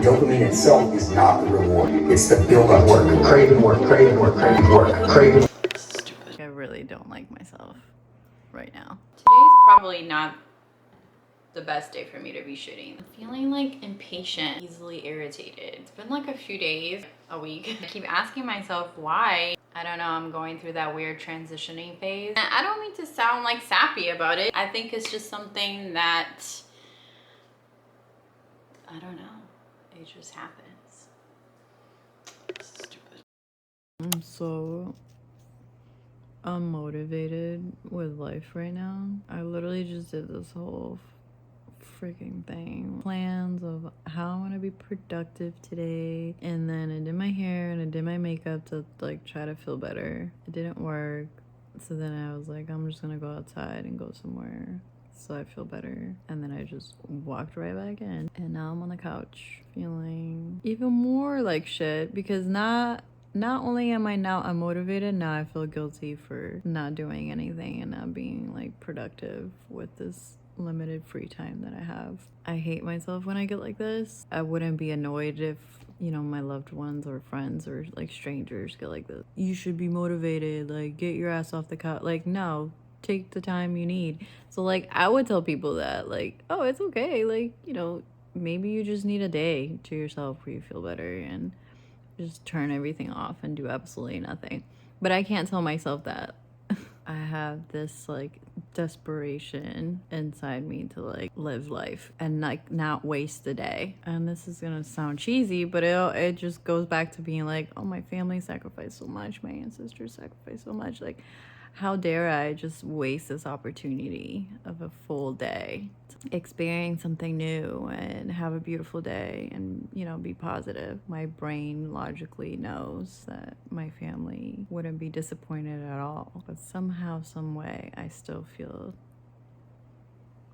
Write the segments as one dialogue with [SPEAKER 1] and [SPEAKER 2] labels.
[SPEAKER 1] Dopamine itself is not the reward. It's the build-up work, craving work, craving work, craving work, craving.
[SPEAKER 2] Stupid. I really don't like myself right now.
[SPEAKER 3] Today's probably not the best day for me to be shooting. I'm feeling like impatient, easily irritated. It's been like a few days, a week. I keep asking myself why. I don't know, I'm going through that weird transitioning phase. And I don't mean to sound like sappy about it. I think it's just something that, I don't know, it just happens.
[SPEAKER 2] Stupid. I'm so unmotivated with life right now. I literally just did this whole freaking thing, plans of how I'm gonna be productive today, and then I did my hair and I did my makeup to like try to feel better. It didn't work, so then I was like, I'm just gonna go outside and go somewhere so I feel better, and then I just walked right back in, and now I'm on the couch feeling even more like shit because not only am I now unmotivated, now I feel guilty for not doing anything and not being like productive with this limited free time that I have. I hate myself when I get like this. I wouldn't be annoyed if, you know, my loved ones or friends or like strangers get like this. You should be motivated, like get your ass off the couch. Like, no, take the time you need. So like I would tell people that like, oh, it's okay, like, you know, maybe you just need a day to yourself where you feel better and just turn everything off and do absolutely nothing. But I can't tell myself that. I have this like desperation inside me to like live life and like not waste a day. And this is gonna sound cheesy, but it just goes back to being like, oh, my family sacrificed so much, my ancestors sacrificed so much, like how dare I just waste this opportunity of a full day to experience something new and have a beautiful day and, you know, be positive. My brain logically knows that my family wouldn't be disappointed at all, but somehow, some way, I still feel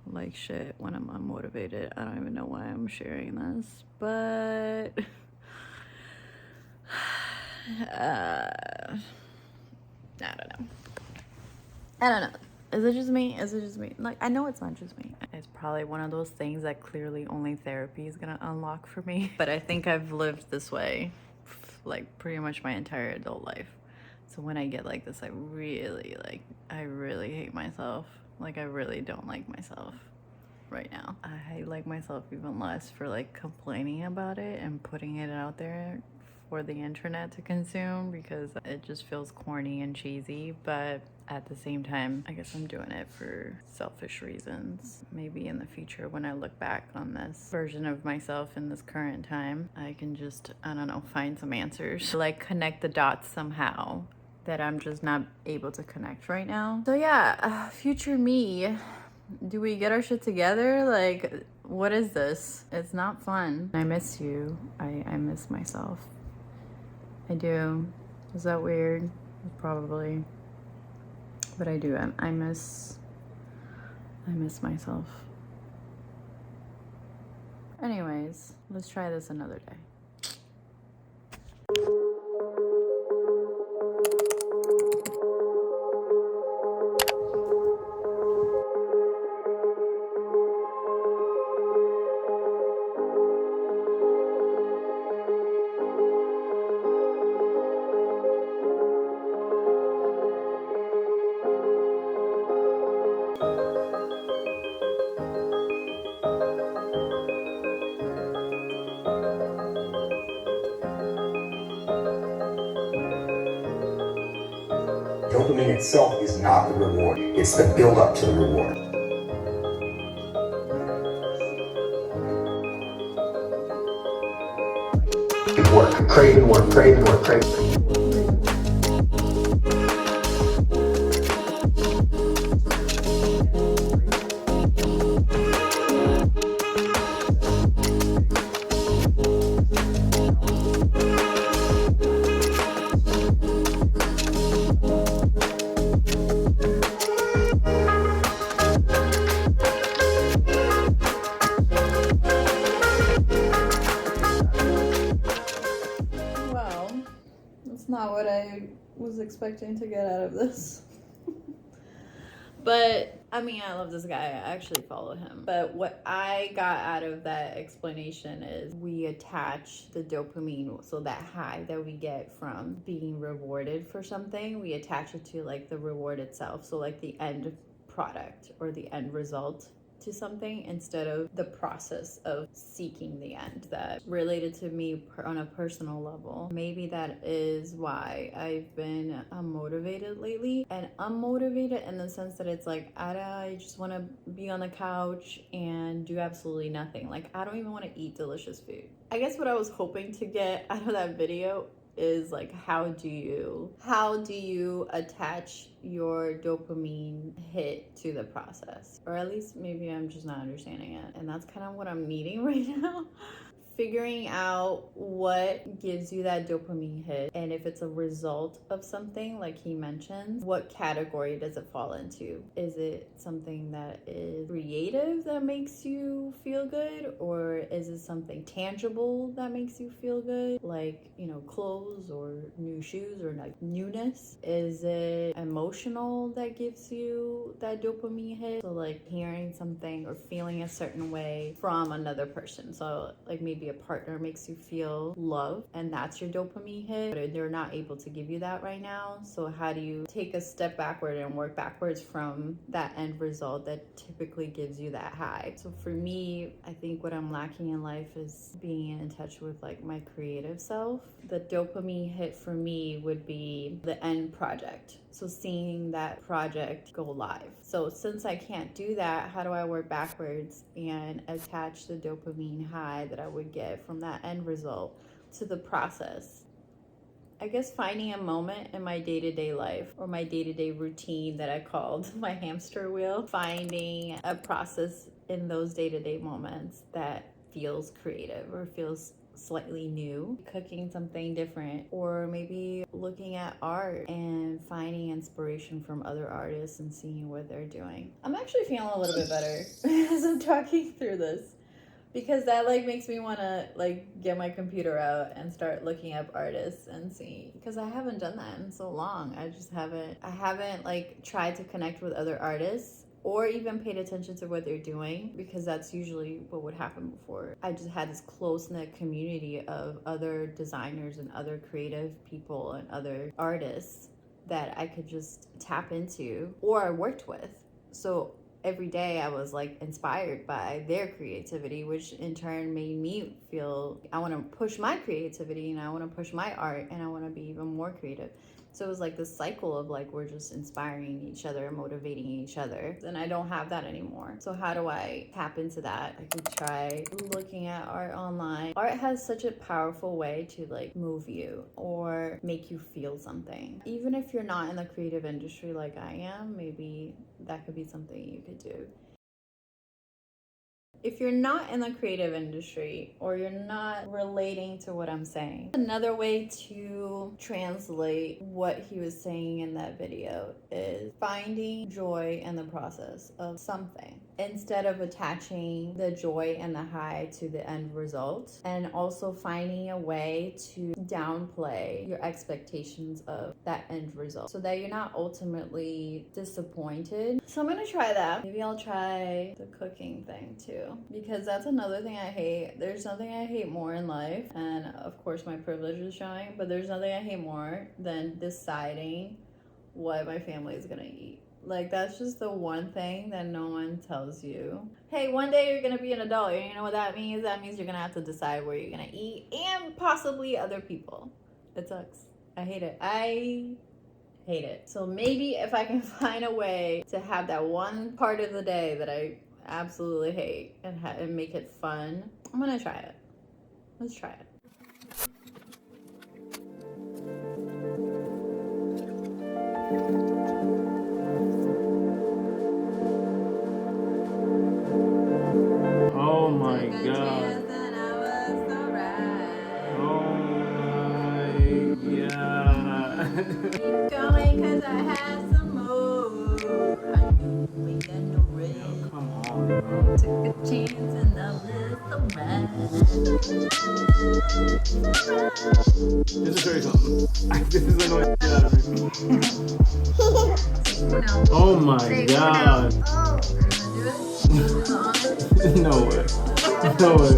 [SPEAKER 2] like shit when I'm unmotivated. I don't even know why I'm sharing this, but I don't know. Is it just me? Is it just me? Like, I know it's not just me. It's probably one of those things that clearly only therapy is gonna unlock for me. But I think I've lived this way like pretty much my entire adult life. So when I get like this, I really hate myself. Like, I really don't like myself right now. I like myself even less for like complaining about it and putting it out there for the internet to consume because it just feels corny and cheesy. But at the same time, I guess I'm doing it for selfish reasons. Maybe in the future when I look back on this version of myself in this current time, I can just, I don't know, find some answers, like connect the dots somehow that I'm just not able to connect right now. So yeah, future me, do we get our shit together? Like, what is this? It's not fun. I miss you. I miss myself. I do. Is that weird? Probably. But I do. I miss myself. Anyways, let's try this another day.
[SPEAKER 1] Dopamine itself is not the reward. It's the build-up to the reward. Work, craving work, craving work, craving.
[SPEAKER 2] Not what I was expecting to get out of this. But I mean, I love this guy. I actually follow him. But what I got out of that explanation is we attach the dopamine, so that high that we get from being rewarded for something, we attach it to like the reward itself. So like the end product or the end result to something instead of the process of seeking the end. That related to me on a personal level. Maybe that is why I've been unmotivated lately, and unmotivated in the sense that it's like I just want to be on the couch and do absolutely nothing. Like I don't even want to eat delicious food. I guess what I was hoping to get out of that video is like how do you attach your dopamine hit to the process? Or at least maybe I'm just not understanding it, and that's kind of what I'm needing right now. Figuring out what gives you that dopamine hit, and if it's a result of something like he mentions, what category does it fall into? Is it something that is creative that makes you feel good, or is it something tangible that makes you feel good, like, you know, clothes or new shoes or like newness? Is it emotional that gives you that dopamine hit? So like hearing something or feeling a certain way from another person. So like maybe a partner makes you feel love and that's your dopamine hit, but they're not able to give you that right now. So how do you take a step backward and work backwards from that end result that typically gives you that high? So for me, I think what I'm lacking in life is being in touch with like my creative self. The dopamine hit for me would be the end project. So seeing that project go live. So since I can't do that, how do I work backwards and attach the dopamine high that I would get from that end result to the process? I guess finding a moment in my day-to-day life or my day-to-day routine that I called my hamster wheel, finding a process in those day-to-day moments that feels creative or feels slightly new, cooking something different, or maybe looking at art and finding inspiration from other artists and seeing what they're doing. I'm actually feeling a little bit better as I'm talking through this, because that like makes me want to like get my computer out and start looking up artists and see, because I haven't done that in so long. I haven't like tried to connect with other artists or even paid attention to what they're doing, because that's usually what would happen before. I just had this close-knit community of other designers and other creative people and other artists that I could just tap into or I worked with. So every day I was like inspired by their creativity, which in turn made me feel I want to push my creativity and I want to push my art and I want to be even more creative. So it was like this cycle of like we're just inspiring each other and motivating each other, and I don't have that anymore. So how do I tap into that? I could try looking at art online. Art has such a powerful way to like move you or make you feel something. Even if you're not in the creative industry like I am, maybe that could be something you could do. If you're not in the creative industry or you're not relating to what I'm saying, another way to translate what he was saying in that video is finding joy in the process of something instead of attaching the joy and the high to the end result, and also finding a way to downplay your expectations of that end result so that you're not ultimately disappointed. So I'm gonna try that. Maybe I'll try the cooking thing too, because that's another thing I hate. There's nothing I hate more in life, and of course my privilege is showing, but there's nothing I hate more than deciding what my family is gonna eat. Like, that's just the one thing that no one tells you. Hey, one day you're gonna be an adult, and you know what that means? That means you're gonna have to decide where you're gonna eat, and possibly other people. It sucks. I hate it. I hate it. So maybe if I can find a way to have that one part of the day that I absolutely hate and make it fun, I'm gonna try it. Let's try it.
[SPEAKER 4] Oh my god. Oh my god.
[SPEAKER 2] Keep going, cause I have some more. We got no
[SPEAKER 4] Oh, come on.
[SPEAKER 2] Took a chance and now it's
[SPEAKER 4] This is very something. This is annoying the shit out of me. Oh my god. No way. No way.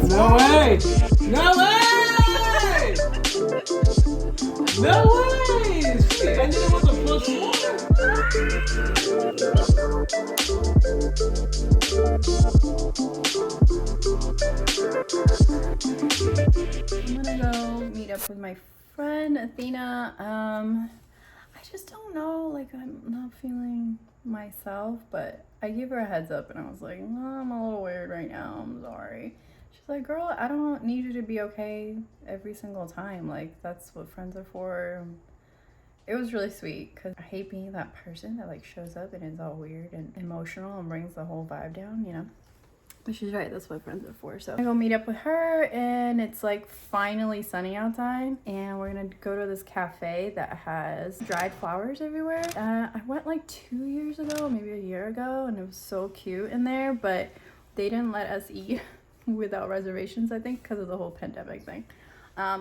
[SPEAKER 4] No way! No way! No way! Shit, I knew it was a +4.
[SPEAKER 2] I'm gonna go meet up with my friend Athena. I just don't know, like I'm not feeling myself, but I gave her a heads up and I was like, no, I'm a little weird right now, I'm sorry. She's like, girl, I don't need you to be okay every single time, like that's what friends are for. It was really sweet because I hate being that person that like shows up and is all weird and emotional and brings the whole vibe down, you know. But she's right, that's what friends are for. So I go meet up with her and it's like finally sunny outside and we're gonna go to this cafe that has dried flowers everywhere. I went like 2 years ago, maybe a year ago, and it was so cute in there, but they didn't let us eat without reservations, I think, because of the whole pandemic thing.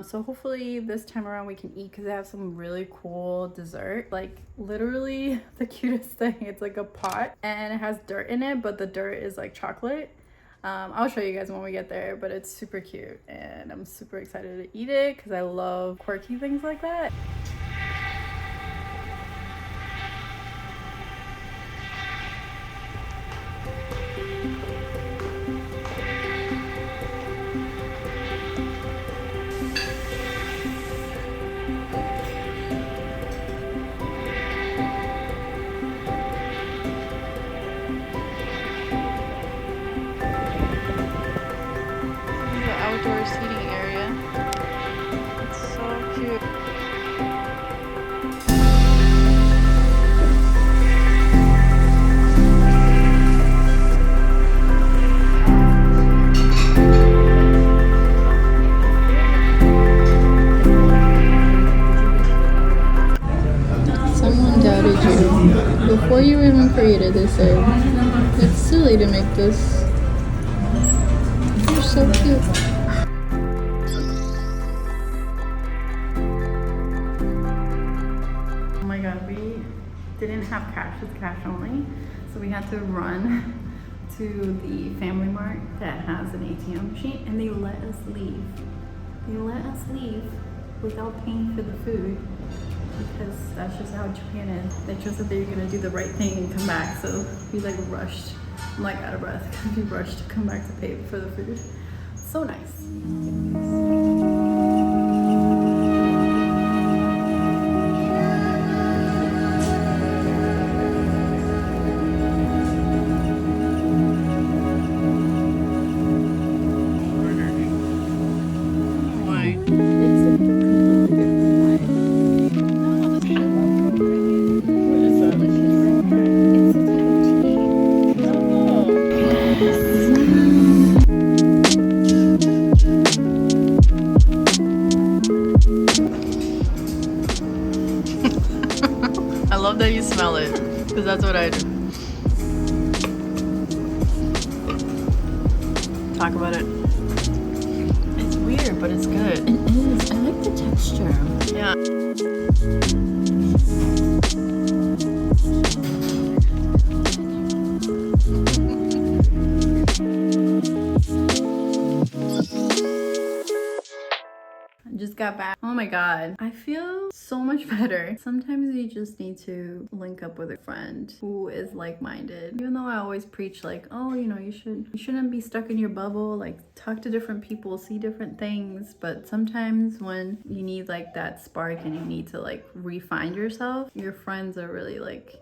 [SPEAKER 2] So hopefully this time around we can eat because they have some really cool dessert, like literally the cutest thing. It's like a pot and it has dirt in it, but the dirt is like chocolate. I'll show you guys when we get there, but it's super cute and I'm super excited to eat it because I love quirky things like that. Outdoor seating area. It's so cute. Someone doubted you. Before you were even created, they said, it's silly to make this. You're so cute. Oh my god, we didn't have cash, it's cash only. So we had to run to the Family Mart that has an ATM machine and they let us leave. They let us leave without paying for the food because that's just how Japan is. They trust that they're gonna do the right thing and come back. So we like rushed. I'm like out of breath because we rushed to come back to pay for the food. So nice. I love that you smell it, because that's what I do. Talk about it. It's weird, but it's good. It is. I like the texture. Yeah. Just got back. Oh my god, I feel so much better. Sometimes you just need to link up with a friend who is like-minded. Even though I always preach like, oh, you know, you shouldn't be stuck in your bubble, like talk to different people, see different things. But sometimes when you need like that spark and you need to like refine yourself, your friends are really like,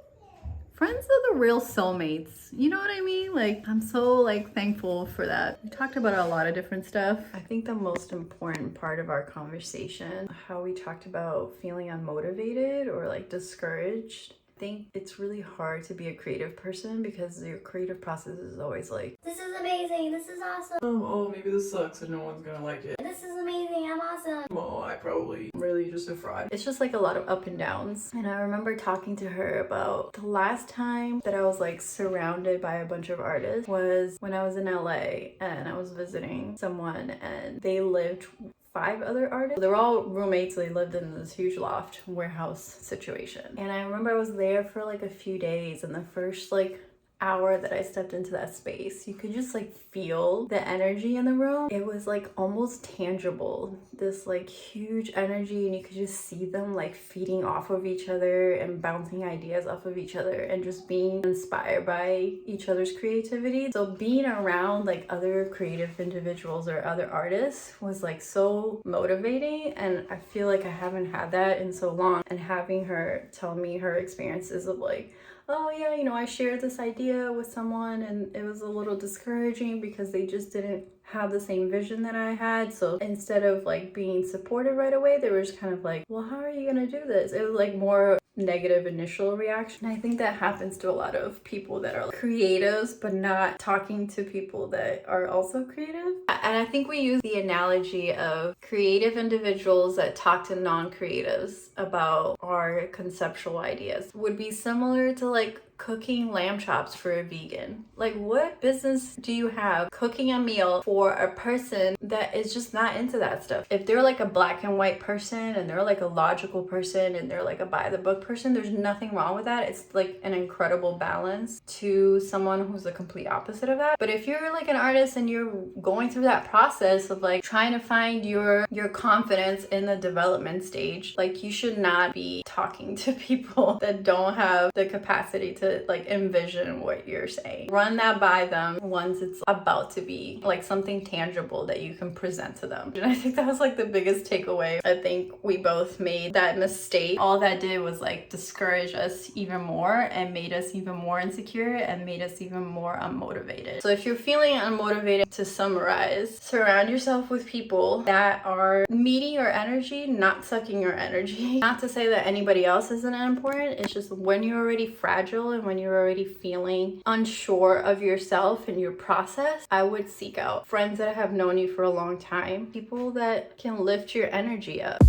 [SPEAKER 2] friends are the real soulmates. You know what I mean? Like, I'm so like thankful for that. We talked about a lot of different stuff. I think the most important part of our conversation, how we talked about feeling unmotivated or like discouraged. I think it's really hard to be a creative person because your creative process is always like,
[SPEAKER 5] this is amazing, this is awesome,
[SPEAKER 4] Oh, maybe this sucks and no one's gonna like it.
[SPEAKER 5] this is amazing, I'm awesome.
[SPEAKER 4] Oh, I probably really just a fraud.
[SPEAKER 2] it's just like a lot of up and downs. And I remember talking to her about the last time that I was like surrounded by a bunch of artists was when I was in LA and I was visiting someone and they lived 5 other artists. They were all roommates. They lived in this huge loft warehouse situation. And I remember I was there for like a few days, and the first like hour that I stepped into that space, you could just like feel the energy in the room. It was like almost tangible, this like huge energy, and you could just see them like feeding off of each other and bouncing ideas off of each other and just being inspired by each other's creativity. So being around like other creative individuals or other artists was like so motivating, and I feel like I haven't had that in so long. And having her tell me her experiences of like, oh yeah, you know, I shared this idea with someone and it was a little discouraging because they just didn't have the same vision that I had. So instead of like being supported right away, they were just kind of like, well, how are you gonna do this? It was like more negative initial reaction. I think that happens to a lot of people that are like creatives but not talking to people that are also creative. And I think we use the analogy of creative individuals that talk to non-creatives about our conceptual ideas would be similar to like cooking lamb chops for a vegan. Like, what business do you have cooking a meal for a person that is just not into that stuff? If they're like a black and white person and they're like a logical person and they're like a by the book person, there's nothing wrong with that. It's like an incredible balance to someone who's the complete opposite of that. But if you're like an artist and you're going through that process of like trying to find your confidence in the development stage, like you should not be talking to people that don't have the capacity to like envision what you're saying. Run that by them once it's about to be like something tangible that you can present to them. And I think that was like the biggest takeaway. I think we both made that mistake. All that did was like discourage us even more and made us even more insecure and made us even more unmotivated. So if you're feeling unmotivated, to summarize, surround yourself with people that are meeting your energy, not sucking your energy. Not to say that anybody else isn't important. It's just when you're already fragile and when you're already feeling unsure of yourself and your process, I would seek out friends that have known you for a long time, people that can lift your energy up.